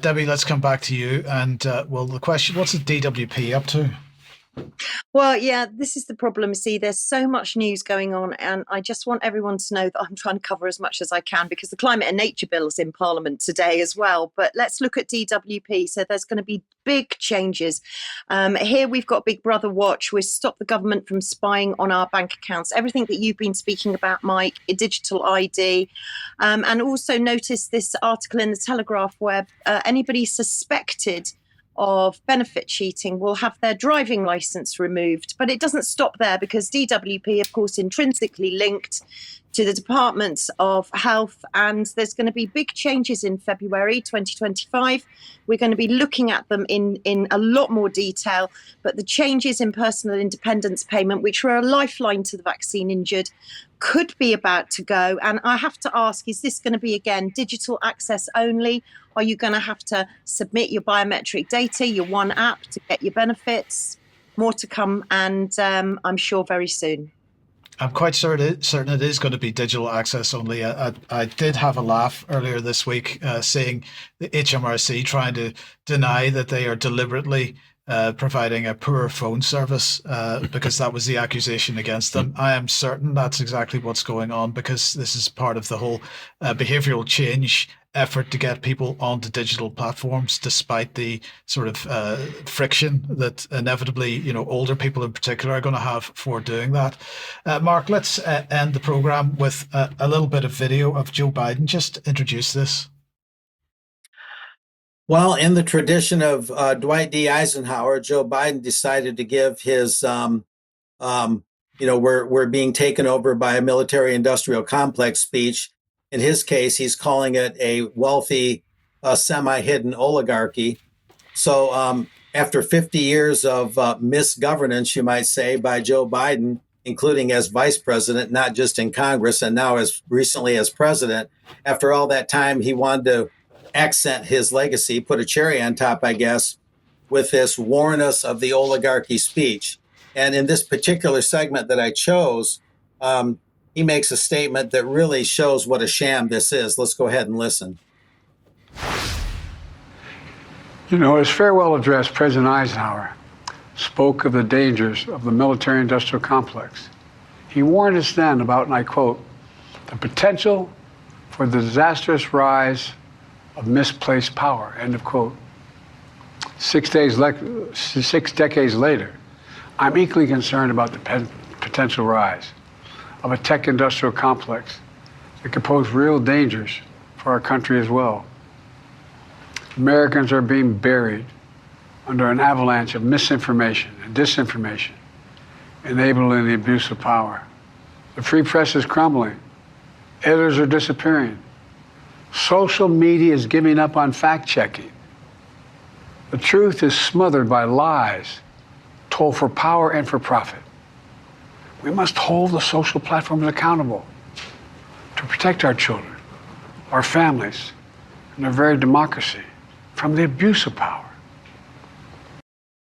Debbie, let's come back to you. And well, the question: what's the DWP up to? Well, yeah, this is the problem. See, there's so much news going on, and I just want everyone to know that I'm trying to cover as much as I can because the Climate and Nature Bill is in Parliament today as well. But let's look at DWP. So there's going to be big changes. Here we've got Big Brother Watch. We've stopped the government from spying on our bank accounts. Everything that you've been speaking about, Mike, a digital ID. And also notice this article in the Telegraph where anybody suspected of benefit cheating will have their driving license removed. But it doesn't stop there because DWP, of course, intrinsically linked to the Department of Health, and there's going to be big changes in February 2025. We're going to be looking at them in a lot more detail, but the changes in personal independence payment, which were a lifeline to the vaccine injured, could be about to go. And I have to ask, is this going to be, again, digital access only? Are you going to have to submit your biometric data, your one app to get your benefits? More to come, and I'm sure very soon. I'm quite certain it is going to be digital access only. I did have a laugh earlier this week seeing the HMRC trying to deny that they are deliberately providing a poor phone service because that was the accusation against them. I am certain that's exactly what's going on because this is part of the whole behavioral change effort to get people onto digital platforms, despite the sort of friction that inevitably, older people in particular are going to have for doing that. Mark, let's end the program with a little bit of video of Joe Biden. Just introduce this. Well, in the tradition of Dwight D. Eisenhower, Joe Biden decided to give his, we're being taken over by a military-industrial complex speech. In his case, he's calling it a wealthy, semi-hidden oligarchy. So after 50 years of misgovernance, you might say, by Joe Biden, including as vice president, not just in Congress, and now as recently as president, after all that time, he wanted to accent his legacy, put a cherry on top, I guess, with this warn us of the oligarchy speech. And in this particular segment that I chose, he makes a statement that really shows what a sham this is. Let's go ahead and listen. His farewell address, President Eisenhower spoke of the dangers of the military-industrial complex. He warned us then about, and I quote, the potential for the disastrous rise of misplaced power, end of quote. 6 decades later, I'm equally concerned about the potential rise of a tech industrial complex that could pose real dangers for our country as well. Americans are being buried under an avalanche of misinformation and disinformation, enabling the abuse of power. The free press is crumbling. Editors are disappearing. Social media is giving up on fact-checking. The truth is smothered by lies told for power and for profit. We must hold the social platforms accountable to protect our children, our families, and our very democracy from the abuse of power.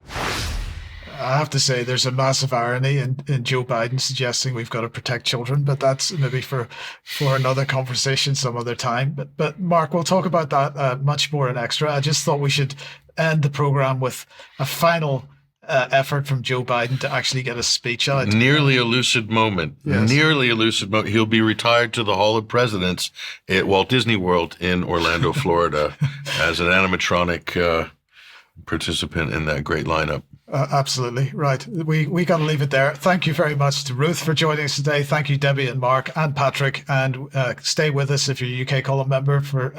I have to say there's a massive irony in Joe Biden suggesting we've got to protect children, but that's maybe for another conversation some other time. But Mark, we'll talk about that much more in Extra. I just thought we should end the program with a final effort from Joe Biden to actually get a speech out. Nearly a lucid moment. Yes. Nearly a lucid moment. He'll be retired to the Hall of Presidents at Walt Disney World in Orlando, Florida, as an animatronic participant in that great lineup. Absolutely. Right. We got to leave it there. Thank you very much to Ruth for joining us today. Thank you, Debbie and Mark and Patrick. And stay with us if you're a UK Column member for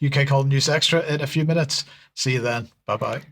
UK Column News Extra in a few minutes. See you then. Bye-bye.